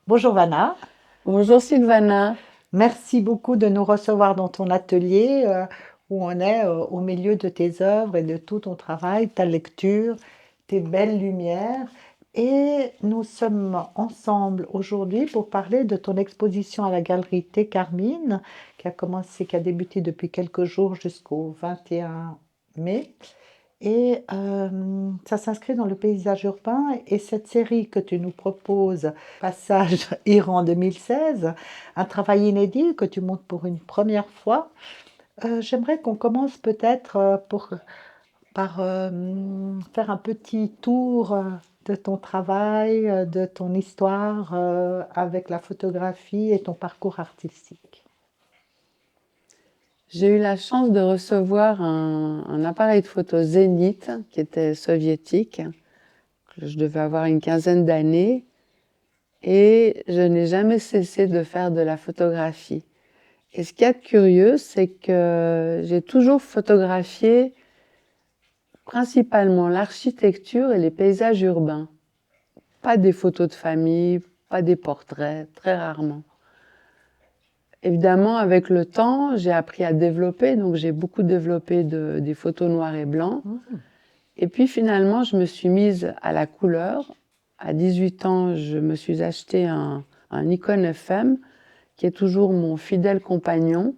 Bonjour Vanna, Bonjour Sylvana. merci beaucoup de nous recevoir dans ton atelier où on est au milieu de tes œuvres et de tout ton travail, ta lecture, tes belles lumières. Et nous sommes ensemble aujourd'hui pour parler de ton exposition à la galerie Thé Carmine qui a débuté depuis quelques jours jusqu'au 21 mai. Et ça s'inscrit dans le paysage urbain. Et cette série que tu nous proposes, Passage Iran 2016, un travail inédit que tu montres pour une première fois, j'aimerais qu'on commence peut-être par faire un petit tour de ton travail, de ton histoire avec la photographie et ton parcours artistique. J'ai eu la chance de recevoir un appareil de photo Zénith qui était soviétique. Je devais avoir une quinzaine d'années et je n'ai jamais cessé de faire de la photographie. Et ce qu'il y a de curieux, c'est que j'ai toujours photographié principalement l'architecture et les paysages urbains. Pas des photos de famille, pas des portraits, très rarement. Évidemment, avec le temps, j'ai appris à développer, donc j'ai beaucoup développé des photos noires et blancs. Mhm. Et puis finalement, je me suis mise à la couleur. À 18 ans, je me suis acheté un Nikon FM, qui est toujours mon fidèle compagnon,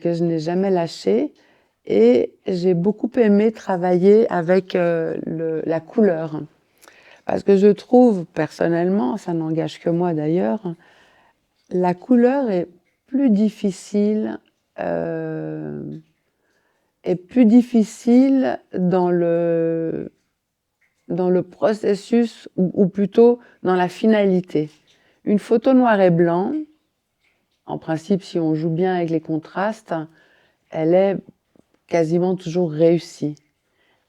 que je n'ai jamais lâché. Et j'ai beaucoup aimé travailler avec la couleur. Parce que je trouve, personnellement, ça n'engage que moi d'ailleurs, la couleur plus difficile euh, est plus difficile dans le processus ou plutôt dans la finalité. Une photo noir et blanc, en principe, si on joue bien avec les contrastes, elle est quasiment toujours réussie.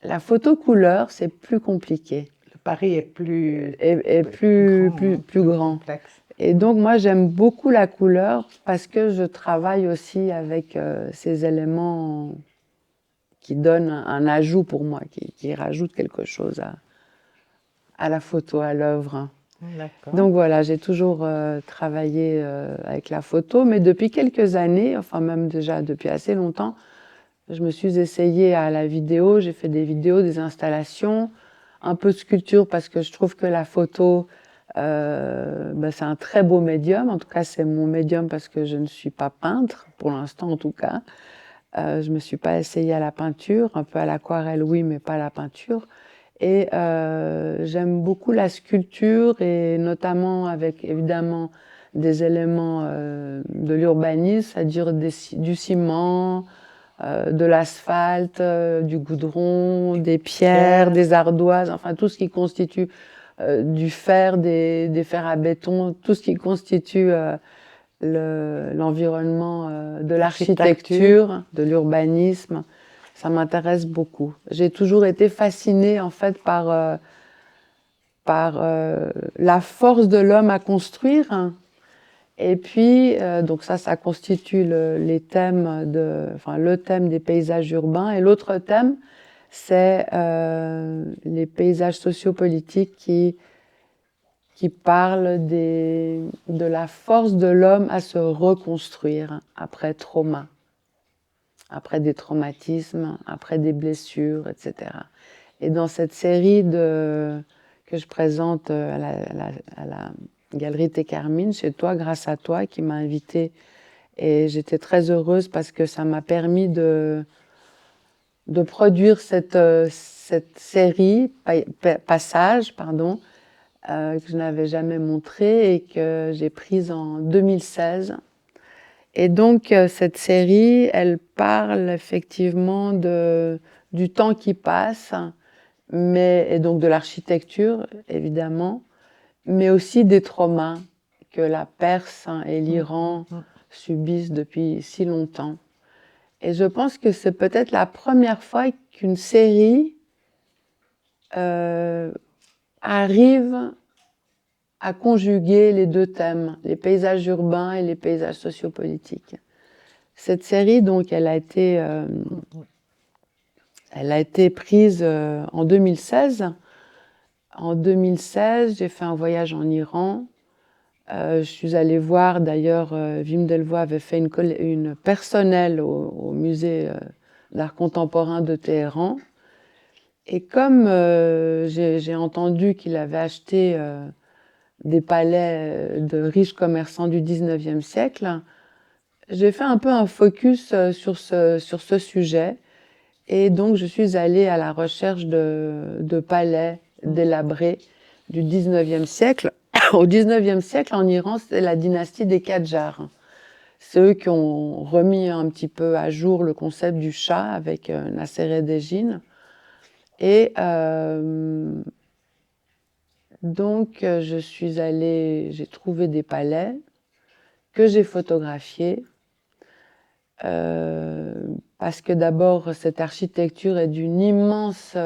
La photo couleur, c'est plus compliqué Le pari est plus et grand, hein, plus plus grand. complexe. Et donc moi j'aime beaucoup la couleur parce que je travaille aussi avec ces éléments qui donnent un ajout pour moi, qui rajoutent quelque chose à la photo, à l'œuvre. D'accord. Donc voilà, j'ai toujours travaillé avec la photo, mais depuis quelques années, enfin même déjà depuis assez longtemps, je me suis essayée à la vidéo, j'ai fait des vidéos, des installations, un peu de sculpture parce que je trouve que la photo, c'est un très beau médium. En tout cas, c'est mon médium parce que je ne suis pas peintre, pour l'instant en tout cas. Je me suis pas essayée à la peinture, un peu à l'aquarelle, oui, mais pas à la peinture. Et j'aime beaucoup la sculpture et notamment avec évidemment des éléments de l'urbanisme, c'est-à-dire du ciment, de l'asphalte, du goudron, des pierres, Pierre. des ardoises, enfin tout ce qui constitue du fer, des fers à béton, tout ce qui constitue l'environnement de Architecture. l'architecture, de l'urbanisme. Ça m'intéresse beaucoup. J'ai toujours été fascinée en fait par la force de l'homme à construire. Et puis, donc ça constitue les thèmes enfin, le thème des paysages urbains. Et l'autre thème, c'est les paysages sociopolitiques qui parlent de la force de l'homme à se reconstruire après trauma, après des traumatismes, après des blessures, etc. Et dans cette série que je présente à la Galerie Thé Carmine, chez toi, grâce à toi, qui m'a invitée. Et j'étais très heureuse parce que ça m'a permis de produire cette série, Passage, pardon, que je n'avais jamais montrée et que j'ai prise en 2016. Et donc, cette série, elle parle effectivement du temps qui passe, et donc de l'architecture, évidemment, mais aussi des traumas que la Perse et Mm, l'Iran mm. subissent depuis si longtemps. Et je pense que c'est peut-être la première fois qu'une série euh, arrive à conjuguer les deux thèmes, les paysages urbains et les paysages sociopolitiques. Cette série, donc, elle a été prise en 2016. En 2016, j'ai fait un voyage en Iran Je suis allée voir, d'ailleurs, Wim Delvoye avait fait une personnelle au musée d'art contemporain de Téhéran. Et comme j'ai entendu qu'il avait acheté des palais de riches commerçants du 19e siècle, j'ai fait un peu un focus sur ce sujet. Et donc, je suis allée à la recherche de palais délabrés du 19e siècle. Au 19e siècle, en Iran, c'est la dynastie des Qadjars. C'est eux qui ont remis un petit peu à jour le concept du Shah avec Nasser-e-Dejin. Et donc, je suis allée, j'ai trouvé des palais que j'ai photographiés. Parce que d'abord, cette architecture est d'une immense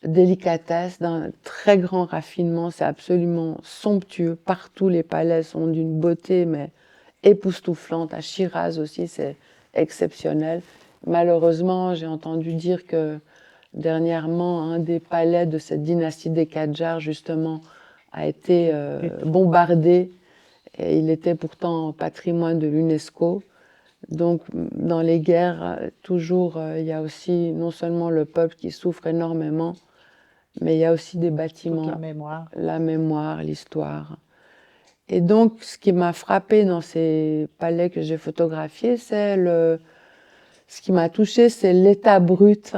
délicatesse, d'un très grand raffinement. C'est absolument somptueux. Partout, les palais sont d'une beauté, mais époustouflante. À Shiraz aussi, c'est exceptionnel. Malheureusement, j'ai entendu dire que dernièrement, un des palais de cette dynastie des Qadjars, justement, a été bombardé. Et il était pourtant patrimoine de l'UNESCO. Donc, dans les guerres, toujours, il y a aussi non seulement le peuple qui souffre énormément, mais il y a aussi des bâtiments, la mémoire, l'histoire. Et donc, ce qui m'a frappé dans ces palais que j'ai photographiés, ce qui m'a touché, c'est l'état brut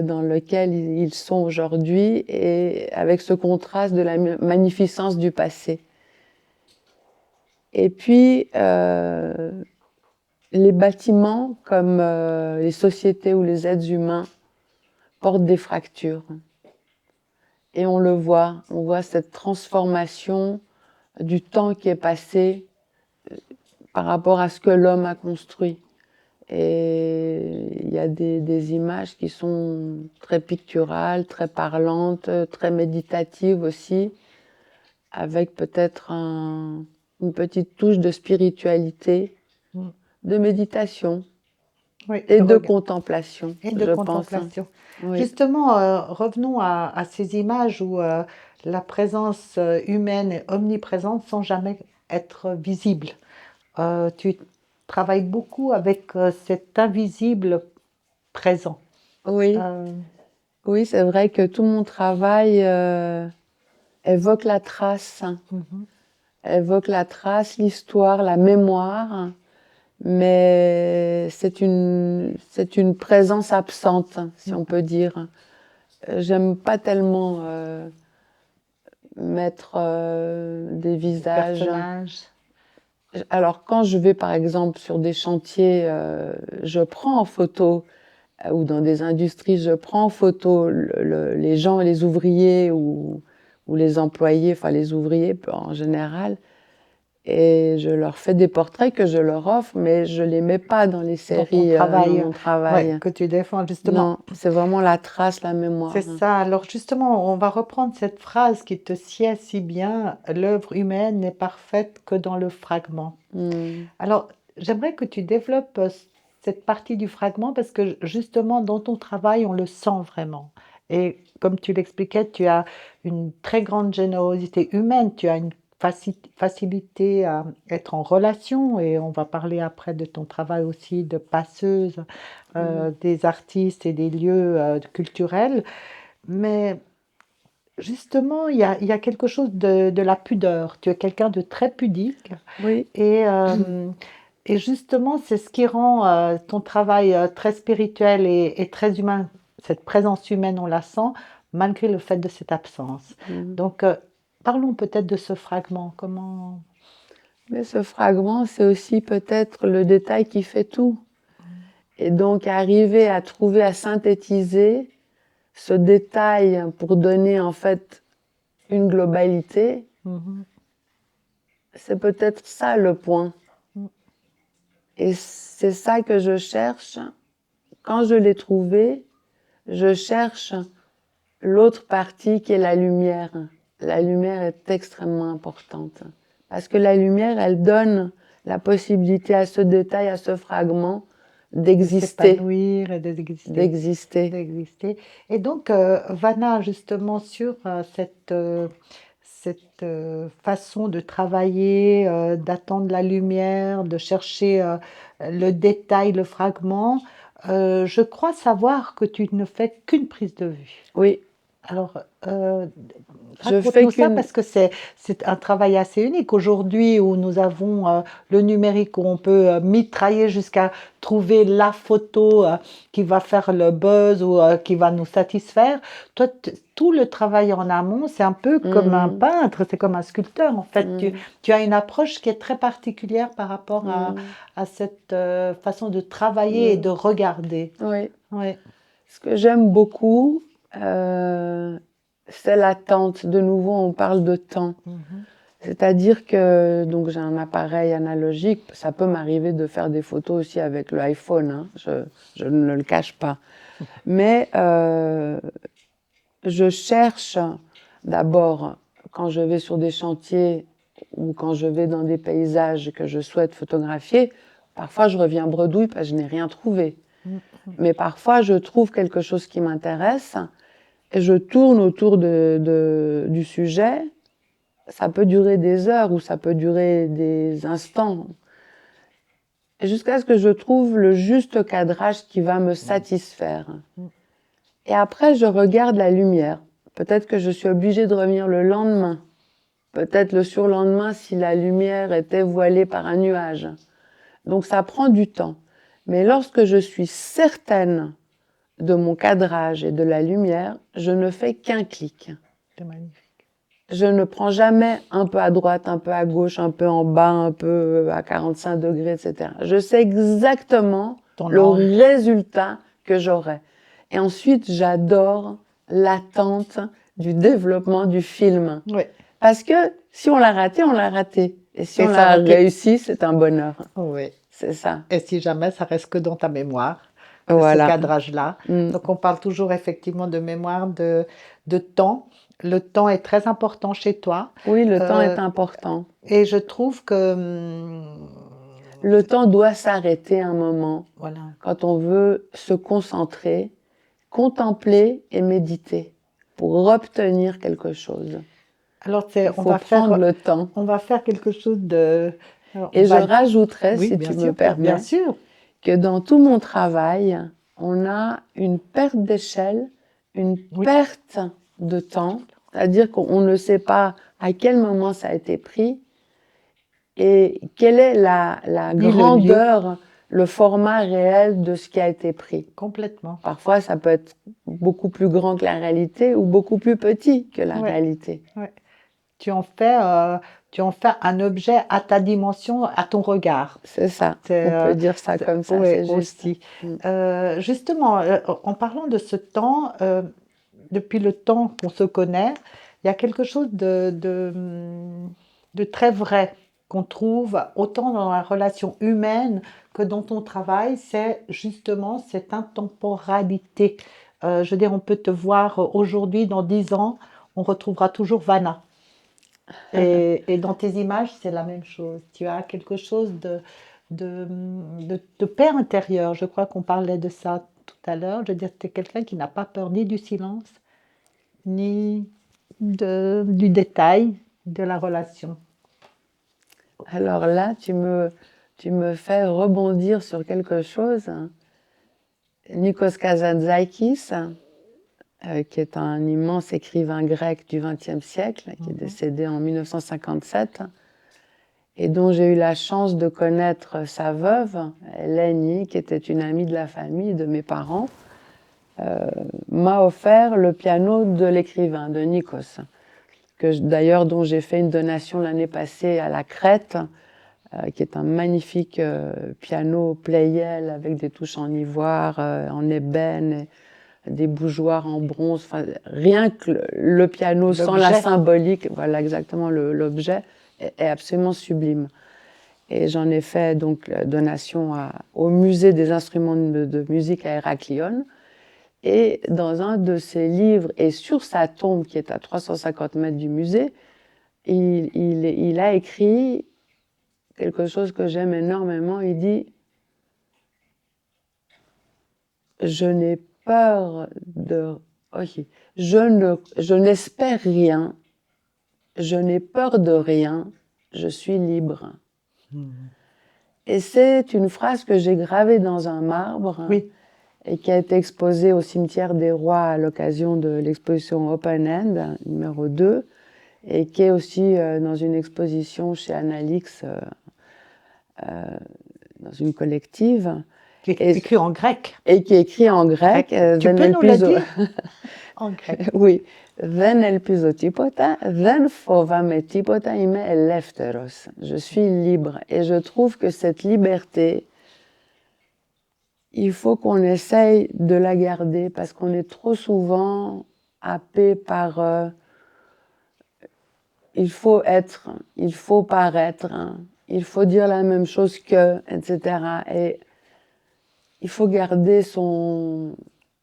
dans lequel ils sont aujourd'hui, et avec ce contraste de la magnificence du passé. Et puis, les bâtiments, comme les sociétés ou les êtres humains, portent des fractures. Et on voit cette transformation du temps qui est passé par rapport à ce que l'homme a construit. Et il y a des images qui sont très picturales, très parlantes, très méditatives aussi, avec peut-être une petite touche de spiritualité, de méditation. Oui, Et de contemplation, et de je contemplation. pense. Oui. Justement, revenons à ces images où la présence humaine est omniprésente sans jamais être visible. Tu travailles beaucoup avec cet invisible présent. Oui, oui, c'est vrai que tout mon travail évoque la trace, évoque la trace, l'histoire, la mémoire, mais c'est une présence absente, si on peut dire. J'aime pas tellement mettre des visages. Personnages. Alors, quand je vais, par exemple, sur des chantiers, je prends en photo, ou dans des industries, je prends en photo les gens, les ouvriers ou les employés, enfin les ouvriers en général, et je leur fais des portraits que je leur offre, mais je les mets pas dans les séries, dans mon travail. Ouais, que tu défends, justement. Non, c'est vraiment la trace, la mémoire. C'est ça. Alors justement, on va reprendre cette phrase qui te sied si bien, l'œuvre humaine n'est parfaite que dans le fragment. Alors, j'aimerais que tu développes cette partie du fragment parce que justement, dans ton travail, on le sent vraiment. Et comme tu l'expliquais, tu as une très grande générosité humaine, tu as une facilité à être en relation, et on va parler après de ton travail aussi de passeuse des artistes et des lieux culturels. Mais justement, il y a quelque chose de la pudeur. Tu es quelqu'un de très pudique. Oui. Et justement, c'est ce qui rend ton travail très spirituel et très humain. Cette présence humaine, on la sent, malgré le fait de cette absence. Donc, parlons peut-être de ce fragment. Comment... Mais ce fragment, c'est aussi peut-être le détail qui fait tout. Et donc, arriver à trouver, à synthétiser ce détail pour donner en fait une globalité, c'est peut-être ça le point. Et c'est ça que je cherche. Quand je l'ai trouvé, je cherche l'autre partie qui est la lumière. La lumière est extrêmement importante. Parce que la lumière, elle donne la possibilité à ce détail, à ce fragment, d'exister. De s'épanouir et d'exister. Et donc, Vanna, justement, sur cette façon de travailler, d'attendre la lumière, de chercher le détail, le fragment, je crois savoir que tu ne fais qu'une prise de vue. Oui, Alors, je fais raconte-nous ça qu'une. parce que c'est un travail assez unique. Aujourd'hui, où nous avons le numérique, où on peut mitrailler jusqu'à trouver la photo qui va faire le buzz ou qui va nous satisfaire. Toi, tout le travail en amont, c'est un peu comme un Mm, peintre, c'est comme un sculpteur. En fait, mm, tu as une approche qui est très particulière par rapport mm, à cette façon de travailler et de mm. regarder. Oui. Oui. Ce que j'aime beaucoup, euh, c'est l'attente. De nouveau, on parle de temps. Mhm. C'est-à-dire que donc j'ai un appareil analogique. Ça peut m'arriver de faire des photos aussi avec l'iPhone, hein. Je ne le cache pas. Mais je cherche d'abord, quand je vais sur des chantiers ou quand je vais dans des paysages que je souhaite photographier, parfois je reviens bredouille parce que je n'ai rien trouvé. Mais parfois je trouve quelque chose qui m'intéresse et je tourne autour du sujet. Ça peut durer des heures ou ça peut durer des instants. Jusqu'à ce que je trouve le juste cadrage qui va me satisfaire. Et après, je regarde la lumière. Peut-être que je suis obligée de revenir le lendemain. Peut-être le surlendemain si la lumière était voilée par un nuage. Donc ça prend du temps. Mais lorsque je suis certaine de mon cadrage et de la lumière, je ne fais qu'un clic. C'est magnifique. Je ne prends jamais un peu à droite, un peu à gauche, un peu en bas, un peu à 45 degrés, etc. Je sais exactement Ton le angle. résultat que j'aurai. Et ensuite, j'adore l'attente du développement du film. Oui. Parce que si on l'a raté, on l'a raté. Et si Et on ça l'a va réussi, c'est un bonheur. Oui. C'est ça. Et si jamais ça reste que dans ta mémoire, de ce Voilà. cadrage-là. Mm. Donc on parle toujours effectivement de mémoire, de temps. Le temps est très important chez toi. Oui, le temps Euh, est important. et je trouve que Le temps doit s'arrêter un moment voilà. quand on veut se concentrer, contempler et méditer pour obtenir quelque chose. Alors Il faut prendre le temps. on va faire quelque chose de. Alors, on Et je va. rajouterais, Oui, si bien tu me sûr, bien permets, sûr. que dans tout mon travail, on a une perte d'échelle, une Oui. perte de temps, c'est-à-dire qu'on ne sait pas à quel moment ça a été pris et quelle est la Ni le lieu. grandeur, le format réel de ce qui a été pris. Complètement. Parfois, ça peut être beaucoup plus grand que la réalité ou beaucoup plus petit que la Ouais. réalité. Ouais. Tu en fais, tu en fais un objet à ta dimension, à ton regard. C'est ça. C'est, On peut dire ça comme ça, oui, c'est juste. aussi. Mm. Justement, en parlant de ce temps, depuis le temps qu'on se connaît, il y a quelque chose de très vrai qu'on trouve autant dans la relation humaine que dans ton travail, c'est justement cette intemporalité. Je veux dire, on peut te voir aujourd'hui, dans 10 ans, on retrouvera toujours Vanna. Et dans tes images, c'est la même chose. Tu as quelque chose de paix intérieure. Je crois qu'on parlait de ça tout à l'heure. Je veux dire, tu es quelqu'un qui n'a pas peur ni du silence, ni du détail de la relation. Alors là, tu me fais rebondir sur quelque chose. Nikos Kazantzakis, qui est un immense écrivain grec du XXe siècle, qui est décédé en 1957, et dont j'ai eu la chance de connaître sa veuve, Eleni, qui était une amie de la famille de mes parents, m'a offert le piano de l'écrivain, de Nikos, d'ailleurs dont j'ai fait une donation l'année passée à la Crète, qui est un magnifique piano Pleyel avec des touches en ivoire, en ébène, et des bougeoirs en bronze. Enfin, rien que le piano sans la L'objet. symbolique, voilà exactement l'objet, est absolument sublime. Et j'en ai fait donc la donation au musée des instruments de musique à Héraclione. Et dans un de ses livres, et sur sa tombe qui est à 350 mètres du musée, il a écrit quelque chose que j'aime énormément. Il dit « Je n'ai peur de... Okay. Je n'espère rien je n'ai peur de rien, je suis libre. Mmh. Et c'est une phrase que j'ai gravée dans un marbre Oui. et qui a été exposée au cimetière des Rois à l'occasion de l'exposition Open End, numéro 2, et qui est aussi dans une exposition chez Annalix, dans une collective. Écrit en grec. Et qui est écrit en grec. Tu peux nous le dire en grec? Oui. Δεν ελπίζω τίποτα, δεν φοβάμαι τίποτα, είμαι ελεύθερος. Je suis libre. Et je trouve que cette liberté, il faut qu'on essaye de la garder parce qu'on est trop souvent happé par il faut être, il faut paraître, il faut dire la même chose que, etc. Et il faut garder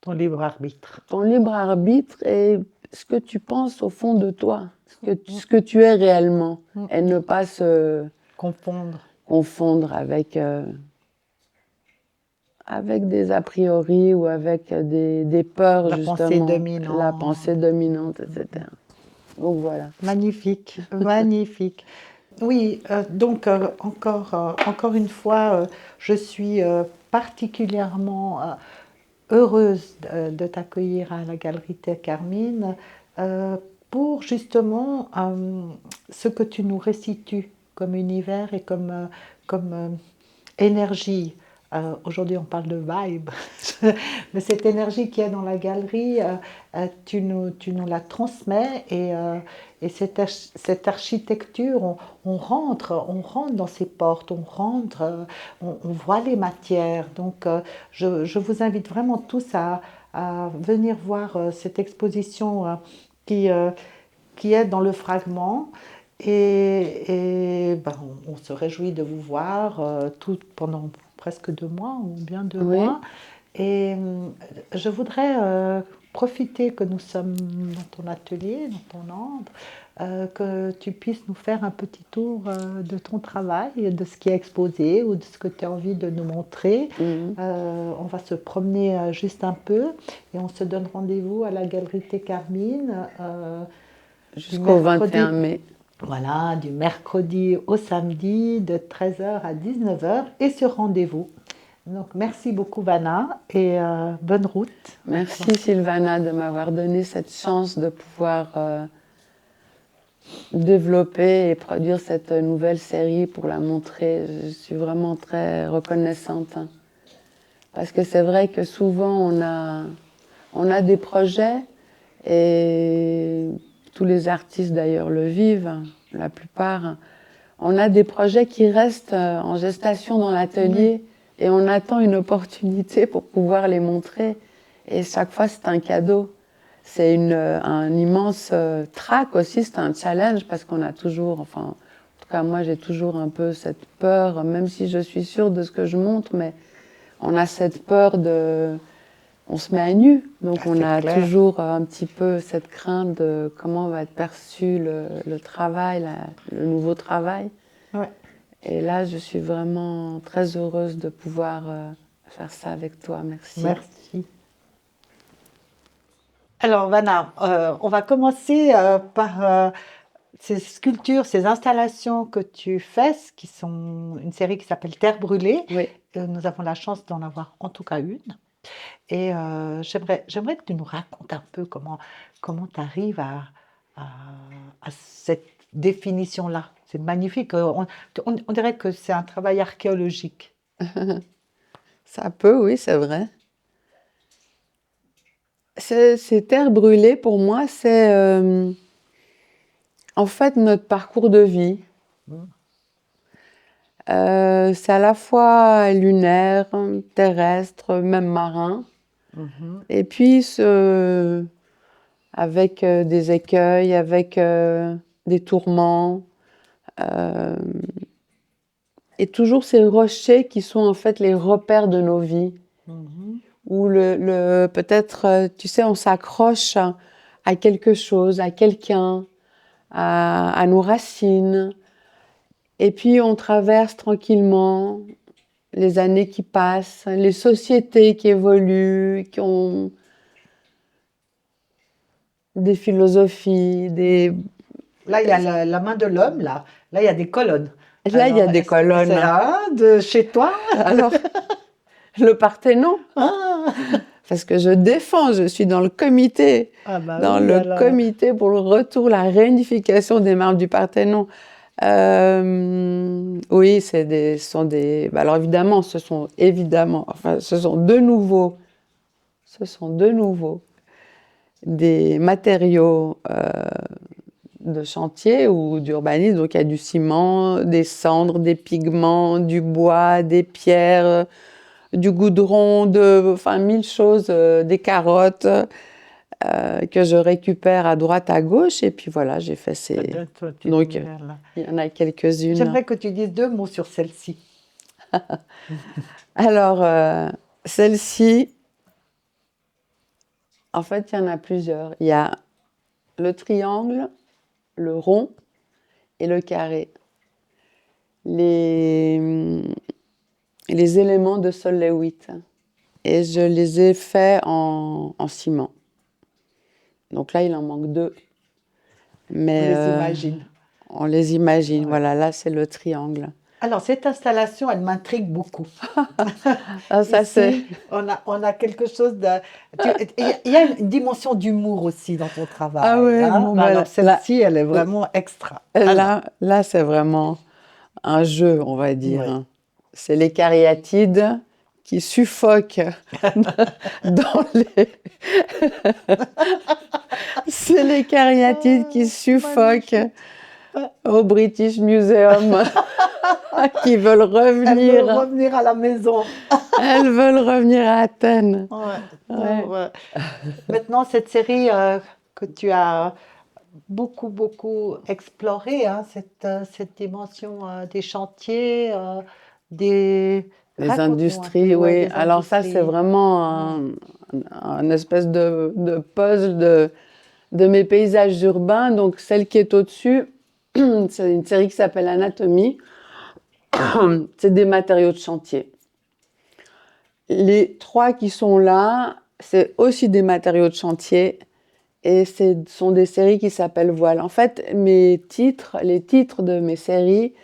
Ton libre arbitre. ton libre arbitre et ce que tu penses au fond de toi, ce que tu es réellement, et ne pas se confondre avec des a priori ou avec des peurs, justement, la pensée dominante, etc. Donc voilà. Magnifique, magnifique. Oui, donc encore une fois, je suis particulièrement heureuse de t'accueillir à la Galerie Thé Carmine pour justement ce que tu nous restitues comme univers et comme énergie. Aujourd'hui, on parle de vibe, mais cette énergie qui est dans la galerie, tu nous la transmets et cette architecture, on rentre dans ces portes, on rentre, on voit les matières. Donc, je vous invite vraiment tous à venir voir cette exposition qui est dans le fragment. Et ben, on se réjouit de vous voir tout pendant presque 2 mois ou bien 2 mois. Et je voudrais profiter que nous sommes dans ton atelier, dans ton antre, que tu puisses nous faire un petit tour de ton travail, de ce qui est exposé ou de ce que tu as envie de nous montrer. On va se promener juste un peu et on se donne rendez-vous à la Galerie Thé Carmine jusqu'au 21 mai. Voilà, du mercredi au samedi de 13h à 19h et sur rendez-vous. Donc merci beaucoup Vanna et bonne route. Merci Sylvana de m'avoir donné cette chance de pouvoir développer et produire cette nouvelle série pour la montrer. Je suis vraiment très reconnaissante. Parce que c'est vrai que souvent on a des projets et tous les artistes d'ailleurs le vivent, la plupart. On a des projets qui restent en gestation dans l'atelier et on attend une opportunité pour pouvoir les montrer. Et chaque fois, c'est un cadeau. C'est un immense trac aussi, c'est un challenge parce qu'on a toujours, enfin, en tout cas moi j'ai toujours un peu cette peur, même si je suis sûre de ce que je montre, mais on a cette peur on se met à nu, donc on a toujours un petit peu cette crainte de comment va être perçu le travail, le nouveau travail. Ouais. Et là, je suis vraiment très heureuse de pouvoir faire ça avec toi. Merci. Merci. Alors Vanna, on va commencer par ces sculptures, ces installations que tu fais, qui sont une série qui s'appelle Terre brûlée. Oui. Nous avons la chance d'en avoir en tout cas une. Et j'aimerais que tu nous racontes un peu comment tu arrives à cette définition-là. C'est magnifique. On dirait que c'est un travail archéologique. Ça peut, oui, c'est vrai. Ces terres brûlées, pour moi, c'est en fait notre parcours de vie. C'est à la fois lunaire, terrestre, même marin. Et puis, avec des écueils, avec des tourments. Et toujours ces rochers qui sont en fait les repères de nos vies. Où peut-être, tu sais, on s'accroche à quelque chose, à quelqu'un, à nos racines. Et puis on traverse tranquillement les années qui passent, les sociétés qui évoluent, qui ont des philosophies, Là, il y a la main de l'homme, là. Là, il y a des colonnes. Là, il y a Alors, des est-ce que c'est colonnes. de chez toi? Alors, le Parthénon, Ah, parce que je défends, je suis ah bah dans oui, le alors. comité pour le retour, la réunification des marbres du Parthénon. Oui, ce sont des. Bah alors évidemment, enfin, ce sont de nouveau des matériaux de chantier ou d'urbanisme. Donc il y a du ciment, des cendres, des pigments, du bois, des pierres, du goudron, enfin mille choses, des carottes que je récupère à droite, à gauche. Et puis voilà, j'ai fait ces. Toi, tu Donc là. il y en a quelques-unes. J'aimerais que tu dises 2 mots sur celle-ci. Alors, celle-ci, en fait, il y en a plusieurs. Il y a le triangle, le rond et le carré. Les, les éléments de Sol Lewitt. Et je les ai faits en ciment. Donc là, il en manque 2. On Mais les imagine. on les imagine. Ouais. Voilà, là, c'est le triangle. Alors, cette installation, elle m'intrigue beaucoup. Ah, ça, c'est. Ici, on a quelque chose de. Il y a une dimension d'humour aussi dans ton Ah travail, ouais, hein. bon, Mais bah, alors, celle-ci, elle est vraiment extra. Alors, là, c'est vraiment un jeu, on va dire, oui. hein. C'est les cariatides qui suffoquent dans les. C'est les cariatides qui suffoquent Magnifique. au British Museum, qui veulent Elles veulent revenir. revenir à la maison. Elles veulent revenir à Athènes. Ouais. Ouais. Ouais. Maintenant, cette série que tu as beaucoup, beaucoup explorée, hein, cette dimension des chantiers, des. Les Raconte-nous un peu, industries, ouais, oui. des Alors ça, c'est industries. vraiment Ouais. un espèce de puzzle de mes paysages urbains. Donc celle qui est au-dessus, c'est une série qui s'appelle Anatomie. C'est des matériaux de chantier. Les 3 qui sont là, c'est aussi des matériaux de chantier. Et ce sont des séries qui s'appellent Voile. En fait, les titres de mes séries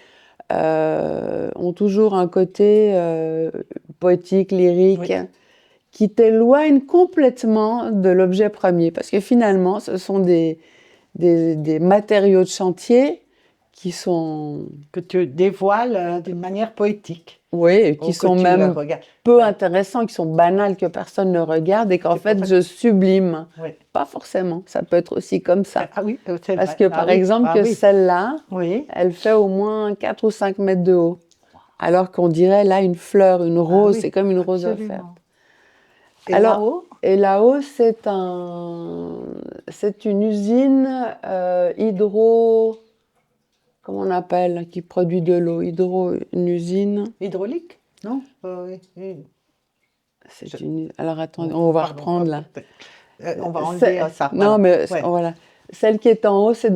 ont toujours un côté poétique, lyrique, Oui, qui t'éloigne complètement de l'objet premier. Parce que finalement, ce sont des matériaux de chantier qui sont, que tu dévoiles d'une manière poétique, oui, ou qui que sont tu même regardes. peu Ouais, intéressants, qui sont banals, que personne ne regarde et qu'en c'est pour fait, ça je sublime. oui. Pas forcément, ça peut être aussi comme ça. Ah oui, c'est Parce vrai. que Ah par oui, exemple, ah que oui, celle-là, oui. elle fait au moins 4 ou 5 mètres de haut. Alors qu'on dirait là une fleur, une Ah rose, c'est oui, comme une rose offerte. absolument. Et Alors, là-haut, et là-haut, c'est une usine comment on appelle, qui produit de l'eau. Une usine. hydraulique? Non? Oui, oui. Je- Alors attendez, oh, on va pardon, reprendre ok. là. On va enlever ça, Non, voilà. mais Ouais. voilà. Celle qui est en haut, c'est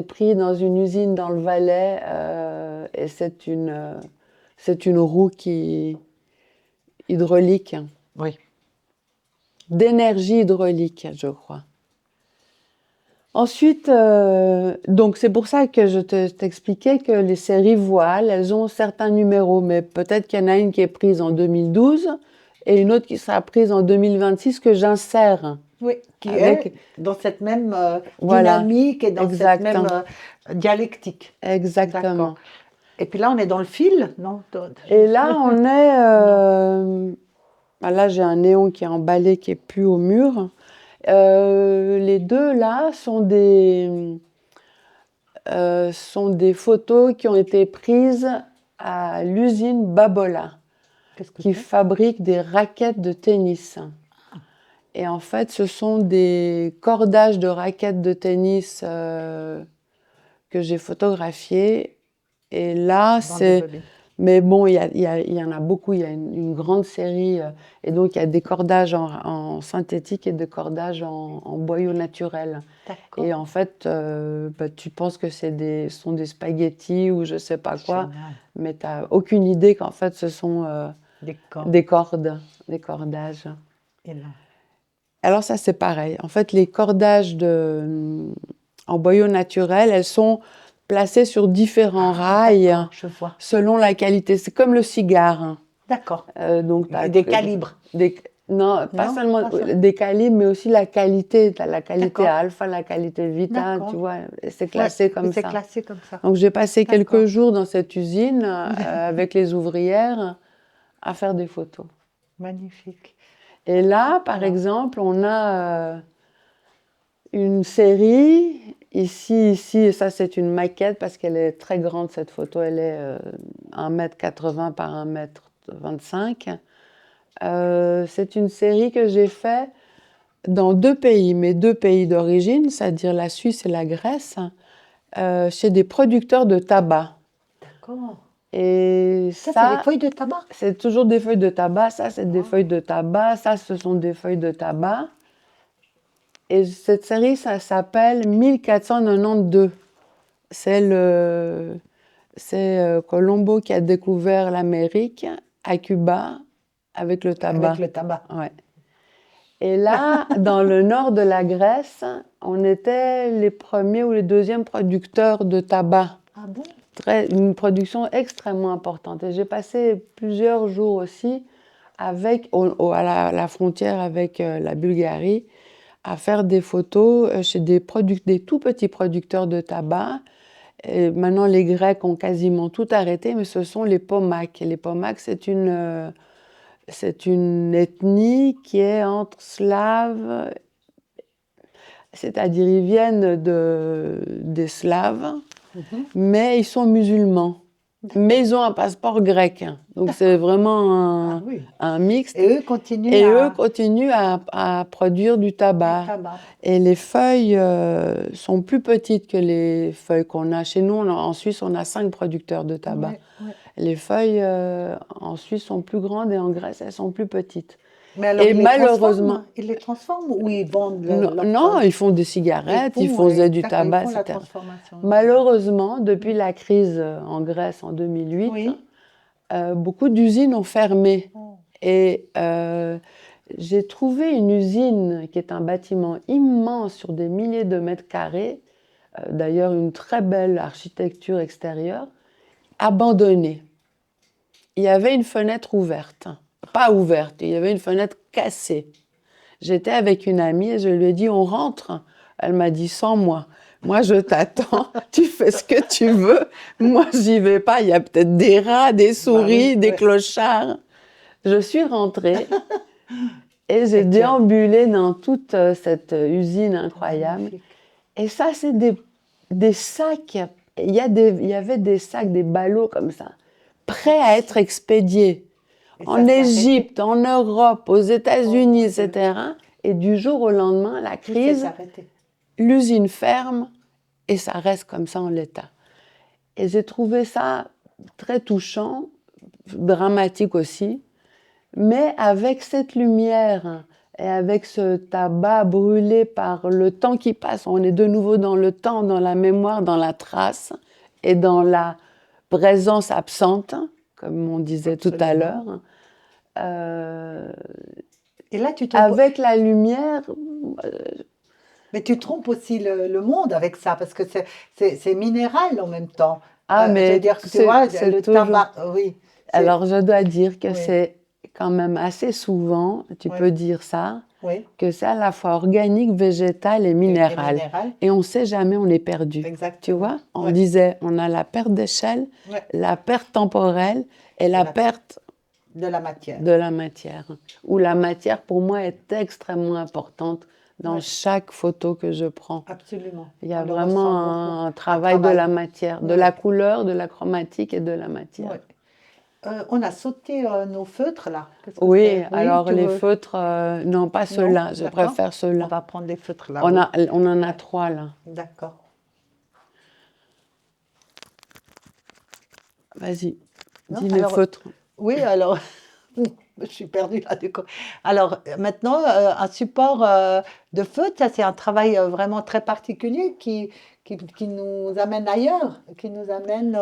pris dans une usine dans le Valais et c'est une roue hydraulique, Oui. d'énergie hydraulique, je crois. Ensuite, donc c'est pour ça que je t'expliquais que les séries voiles, elles ont certains numéros, mais peut-être qu'il y en a une qui est prise en 2012 et une autre qui sera prise en 2026 que j'insère Oui, qui est avec, dans cette même voilà, dynamique et dans cette exact, même dialectique. D'accord. exactement. Et puis là, on est dans le fil, non? Et là, on est, Non. là j'ai un néon qui est emballé, qui est plus au mur. Les deux là sont des photos qui ont été prises à l'usine Babola, Qu'est-ce que qui c'est? fabrique des raquettes de tennis. Et en fait, ce sont des cordages de raquettes de tennis que j'ai photographiés. Et là, Dans des c'est. bobines. Mais bon, il y en a beaucoup, il y a une grande série. Et donc, il y a des cordages en synthétique et des cordages en boyau naturel. Et en D'accord. fait, tu penses que ce sont des spaghettis ou je sais pas quoi, Génial. mais tu n'as aucune idée qu'en fait, ce sont Des cordes. des cordes, des cordages. Et là. Alors ça, c'est pareil. En fait, les cordages en boyau naturel. Elles sont placées sur différents rails D'accord, je vois. selon la qualité. C'est comme le cigare, hein. D'accord. Donc, Et des calibres. non, pas Non, seulement pas ça. des calibres, mais aussi la qualité. Tu as la qualité D'accord, alpha, la qualité vita, tu d'accord. vois, c'est Ouais, classé comme c'est ça. classé comme ça. Donc, j'ai passé quelques D'accord. jours dans cette usine avec les ouvrières à faire des photos. Magnifique. Et là, par Alors, exemple, on a une série. Ici, et ça c'est une maquette parce qu'elle est très grande, cette photo. Elle est 1,80 m par 1,25 m. C'est une série que j'ai faite dans deux pays, mes deux pays d'origine, c'est-à-dire la Suisse et la Grèce, chez des producteurs de tabac. d'accord. Et Ça, c'est des ça, feuilles de tabac. c'est toujours des feuilles de tabac. Ça, c'est des Wow. feuilles de tabac. Ça, ce sont des feuilles de tabac. Et cette série, ça s'appelle 1492. C'est Colombo qui a découvert l'Amérique à Cuba avec le tabac. Avec le tabac. Ouais. Et là, dans le nord de la Grèce, on était les premiers ou les deuxièmes producteurs de tabac. Ah bon? Une production extrêmement importante. Et j'ai passé plusieurs jours aussi à la frontière avec la Bulgarie à faire des photos chez des tout petits producteurs de tabac. Et maintenant, les Grecs ont quasiment tout arrêté, mais ce sont les Pomaks. Les Pomaks, c'est une ethnie qui est entre slaves, c'est-à-dire ils viennent des Slaves, mais ils sont musulmans. Mais ils ont un passeport grec. Donc c'est vraiment Ah oui. un mixte. Et eux continuent Et eux à continuent à produire du du tabac. tabac. Et les feuilles sont plus petites que les feuilles qu'on a. Chez nous, en Suisse, on a 5 producteurs de tabac. Ouais, ouais. Les feuilles en Suisse sont plus grandes et en Grèce, elles sont plus petites. Mais alors, Et malheureusement, ils les transforment ou ils vendent non, leurs non, feuilles? ils font des cigarettes, ils Ouais, faisaient du d'accord, ils tabac, font la etc. transformation. Malheureusement, depuis la crise en Grèce en 2008, Oui. beaucoup d'usines ont fermé. Oh. Et j'ai trouvé une usine qui est un bâtiment immense sur des milliers de mètres carrés, d'ailleurs une très belle architecture extérieure, abandonnée. Il y avait une fenêtre ouverte, pas ouverte, il y avait une fenêtre cassée. J'étais avec une amie et je lui ai dit on rentre. Elle m'a dit sans moi. Moi je t'attends, tu fais ce que tu veux. Moi j'y vais pas, il y a peut-être des rats, des souris, des clochards. Je suis rentrée et j'ai déambulé dans toute cette usine incroyable. Magnifique. Et ça, c'est des sacs. Il y avait des sacs, des ballots comme ça, prêts à être expédiés Et en ça s'est Égypte, en Europe, aux États-Unis, Dieu. etc. Et du jour au lendemain, la Tout s'est crise, arrêté. l'usine ferme et ça reste comme ça en l'état. Et j'ai trouvé ça très touchant, dramatique aussi. Mais avec cette lumière et avec ce tabac brûlé par le temps qui passe, on est de nouveau dans le temps, dans la mémoire, dans la trace et dans la présence absente, comme on disait tout à Absolument. l'heure. Et là, tu trompes, Avec la lumière, mais tu trompes aussi le monde avec ça, parce que c'est minéral en même temps. ah Je veux mais dire que tu vois, c'est le toujours... tabac, oui. Alors je dois dire que Oui, c'est quand même assez souvent, tu oui, peux dire ça, oui. que c'est à la fois organique, végétal et Et minéral. minéral, Et on ne sait jamais, on est perdu. Tu exactement. vois, on Ouais, disait, on a la perte d'échelle, ouais. la perte temporelle et Et la la perte de la matière. de la matière. Où la matière, pour moi, est extrêmement importante dans Ouais, chaque photo que je prends. absolument. Il y a On le ressent beaucoup. vraiment un Un travail de travail. la matière, de Ouais, la couleur, de la chromatique et de la matière. ouais. On a sauté nos feutres là. Qu'est-ce que Oui, c'est? Oui, alors tu les veux? feutres, non, pas Non? ceux-là, je D'accord. préfère On ceux-là. va prendre les feutres là, oui. On en a Ouais, 3 là. d'accord. Vas-y, Non, dis les alors, feutres. oui, alors, je suis perdue là du coup. Alors, maintenant, un support de feutre, ça c'est un travail vraiment très particulier qui nous amène ailleurs, qui nous amène,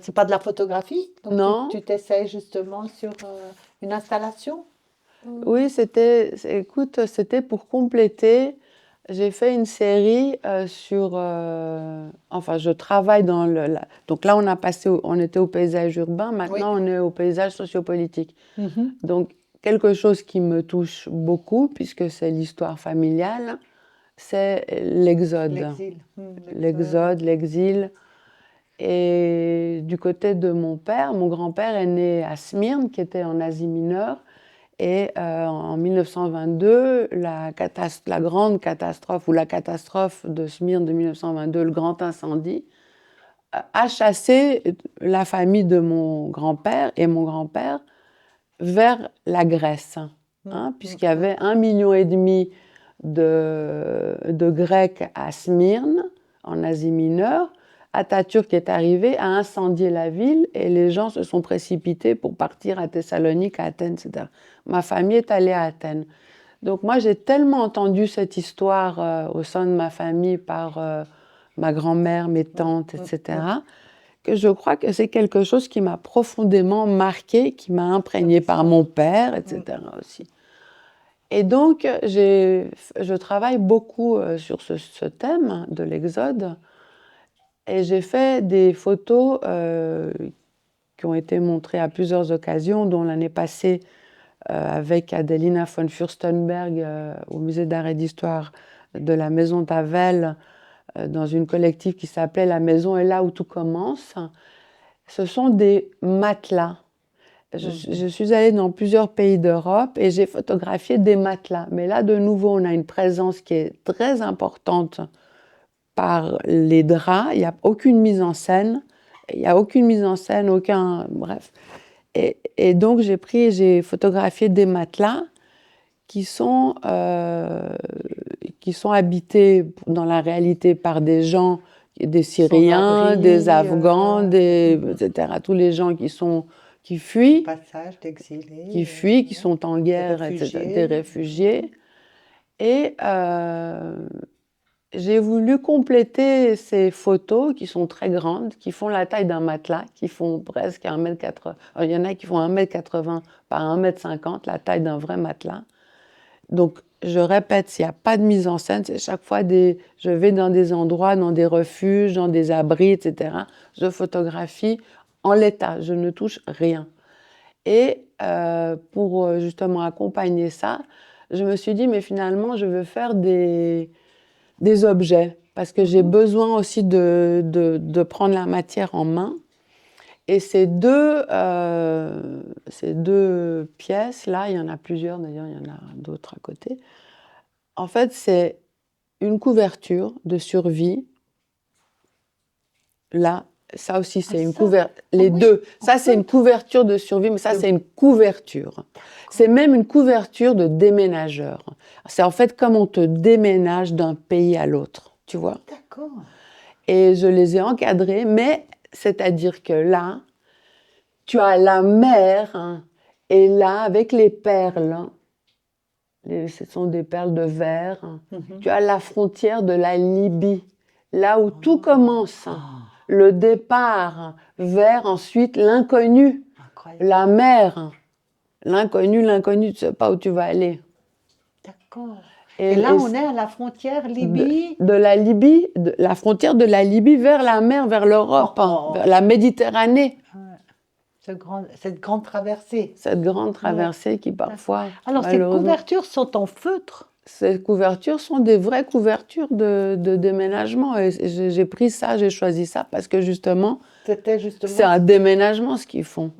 c'est pas de la photographie, donc Non? tu t'essayes justement sur une installation? Oui, écoute, c'était pour compléter J'ai fait une série sur... enfin, je travaille dans donc là, on était au paysage urbain, maintenant on est au paysage sociopolitique. Donc, quelque chose qui me touche beaucoup, puisque c'est l'histoire familiale, c'est l'exode. L'exode, l'exil. Et du côté de mon père, mon grand-père est né à Smyrne, qui était en Asie mineure. Et en 1922, la grande catastrophe, ou la catastrophe de Smyrne de 1922, le grand incendie, a chassé la famille de mon grand-père et mon grand-père vers la Grèce, hein, puisqu'il y avait 1,5 million de Grecs à Smyrne, en Asie mineure. Atatürk est arrivé, a incendié la ville et les gens se sont précipités pour partir à Thessalonique, à Athènes, etc. Ma famille est allée à Athènes. Donc moi, j'ai tellement entendu cette histoire au sein de ma famille par ma grand-mère, mes tantes, etc., que je crois que c'est quelque chose qui m'a profondément marquée, qui m'a imprégnée par mon père, etc. aussi. Et donc, je travaille beaucoup sur ce thème de l'exode. Et j'ai fait des photos qui ont été montrées à plusieurs occasions, dont l'année passée avec Adelina von Furstenberg au Musée d'art et d'histoire de la Maison Tavel, dans une collective qui s'appelait La maison est là où tout commence. Ce sont des matelas. Je suis allée dans plusieurs pays d'Europe et j'ai photographié des matelas. Mais là, de nouveau, on a une présence qui est très importante par les draps. Il n'y a aucune mise en scène. Bref. Et donc, j'ai photographié des matelas qui sont habités dans la réalité par des gens, des Syriens, des Afghans, etc. Tous les gens qui fuient, qui sont en guerre, etc., des réfugiés. Et j'ai voulu compléter ces photos qui sont très grandes, qui font la taille d'un matelas, qui font presque 1,80 m. Il y en a qui font 1,80 m par 1,50 m, la taille d'un vrai matelas. Donc, je répète, il n'y a pas de mise en scène, c'est chaque fois je vais dans des endroits, dans des refuges, dans des abris, etc. Je photographie en l'état, je ne touche rien. Et pour justement accompagner ça, je me suis dit, mais finalement, je veux faire des objets, parce que j'ai besoin aussi de prendre la matière en main. Et ces deux pièces-là, il y en a plusieurs d'ailleurs, il y en a d'autres à côté. En fait, c'est une couverture de survie. Là, ça aussi, c'est une couverture. Les deux. Ça, c'est une couverture de survie, mais ça, c'est une couverture. C'est même une couverture de déménageur. C'est en fait comme on te déménage d'un pays à l'autre, tu vois. D'accord. Et je les ai encadrées, mais c'est-à-dire que là, tu as la mer, hein, et là, avec les perles, ce sont des perles de verre, tu as la frontière de la Libye, là où tout commence. Le départ vers ensuite l'inconnu, la mer. L'inconnu, tu ne sais pas où tu vas aller. D'accord. Et là, on est à la frontière Libye. De la Libye, la frontière de la Libye vers la mer, vers l'Europe, vers la Méditerranée. Cette grande traversée. Cette grande traversée qui parfois... Alors, ces couvertures sont en feutre? Ces couvertures sont des vraies couvertures de déménagement. Et j'ai pris ça, j'ai choisi ça parce que justement, c'est un déménagement ce qu'ils font.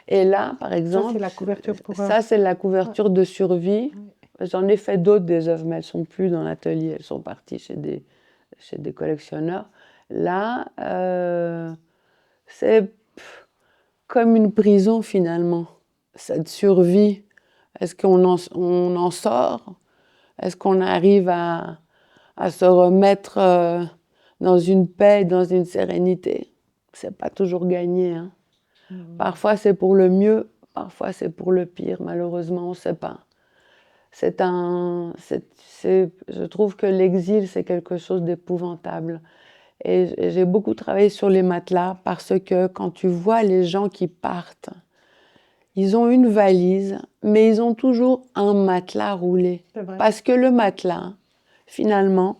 Et là, par exemple, ça c'est la couverture ça c'est la couverture de survie. J'en ai fait d'autres des œuvres, mais elles sont plus dans l'atelier, elles sont parties chez des collectionneurs. Là, c'est comme une prison finalement, cette survie. Est-ce qu'on en sort? Est-ce qu'on arrive à se remettre dans une paix, dans une sérénité? C'est pas toujours gagné, hein. Parfois c'est pour le mieux, parfois c'est pour le pire, malheureusement, on ne sait pas. Je trouve que l'exil, c'est quelque chose d'épouvantable. Et j'ai beaucoup travaillé sur les matelas parce que quand tu vois les gens qui partent, ils ont une valise, mais ils ont toujours un matelas roulé. Parce que le matelas finalement,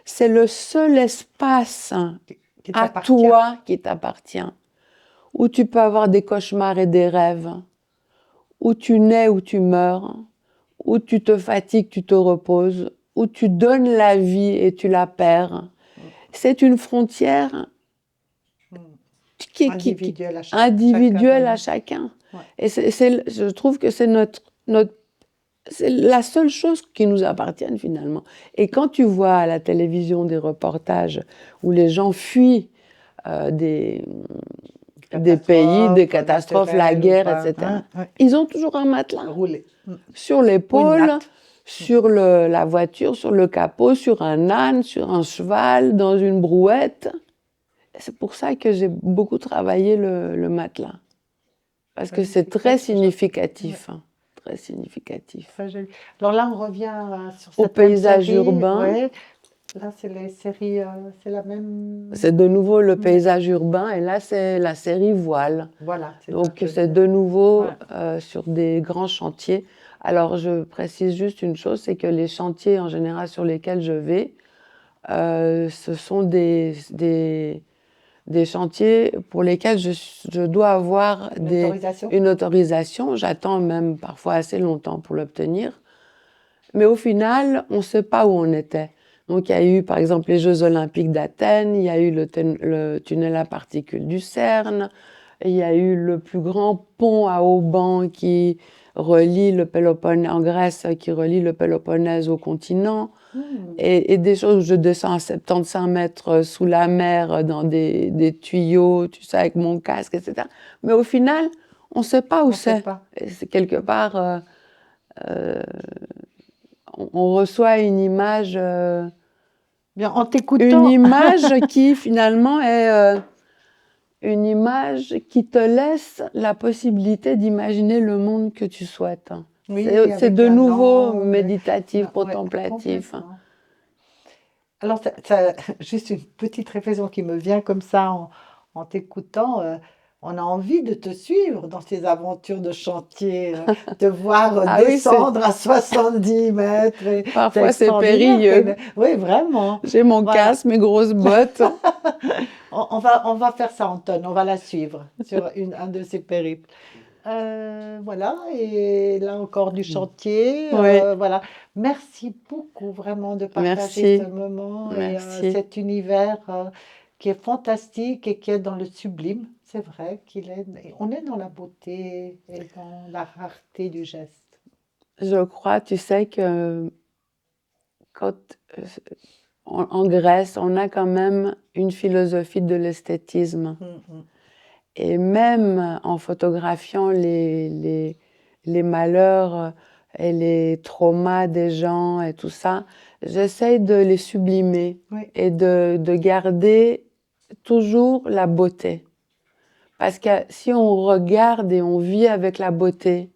c'est le seul espace Qui à t'appartient. toi qui t'appartient, où tu peux avoir des cauchemars et des rêves, où tu nais, où tu meurs, où tu te fatigues, tu te reposes, où tu donnes la vie et tu la perds. C'est une frontière Individuelle à individuelle à chacun. chacun. Ouais. Et je trouve que c'est c'est la seule chose qui nous appartienne finalement. Et quand tu vois à la télévision des reportages où les gens fuient des pays, des catastrophes, la guerre, etc., ils ont toujours un matelas roulé sur l'épaule, sur la voiture, sur le capot, sur un âne, sur un cheval, dans une brouette. C'est pour ça que j'ai beaucoup travaillé le matelas. Parce que c'est très significatif. Très significatif. Très joli. Alors là, on revient sur cette au paysage série, urbain. Ouais. Là, c'est les séries, c'est la même. C'est de nouveau le paysage urbain et là, c'est la série Voile. Voilà. Donc, c'est de nouveau sur des grands chantiers. Alors, je précise juste une chose, c'est que les chantiers en général sur lesquels je vais, ce sont des chantiers pour lesquels je dois avoir une autorisation. J'attends même parfois assez longtemps pour l'obtenir. Mais au final, on ne sait pas où on était. Donc, il y a eu, par exemple, les Jeux Olympiques d'Athènes, il y a eu le tunnel à particules du CERN, il y a eu le plus grand pont à haubans qui relie le Péloponnèse, en Grèce, qui relie le Péloponnèse au continent. Et des choses où je descends à 75 mètres sous la mer dans des tuyaux, tu sais, avec mon casque, etc. Mais au final, on ne sait pas où c'est. C'est quelque part, on reçoit une image, Bien, en t'écoutant. une image qui finalement est une image qui te laisse la possibilité d'imaginer le monde que tu souhaites. Oui, c'est de nouveau méditatif, contemplatif. Alors, juste une petite réflexion qui me vient comme ça en t'écoutant. On a envie de te suivre dans tes aventures de chantier, te voir descendre à 70 mètres. Parfois, c'est périlleux. Oui, vraiment. J'ai mon casque, mes grosses bottes. on va faire ça, Anton. On va la suivre sur un de ces périples. Voilà, et là encore du chantier. Voilà. Merci beaucoup vraiment de partager ce moment et cet univers qui est fantastique et qui est dans le sublime. C'est vrai on est dans la beauté et dans la rareté du geste. Je crois, tu sais que en Grèce, on a quand même une philosophie de l'esthétisme. Et même en photographiant les malheurs et les traumas des gens et tout ça, j'essaye de les sublimer et de garder toujours la beauté. Parce que si on regarde et on vit avec la beauté,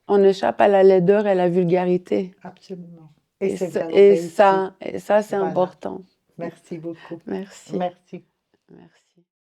on échappe à la laideur et à la vulgarité. Absolument. Et ça, c'est important. Merci beaucoup. Merci. Merci. Merci.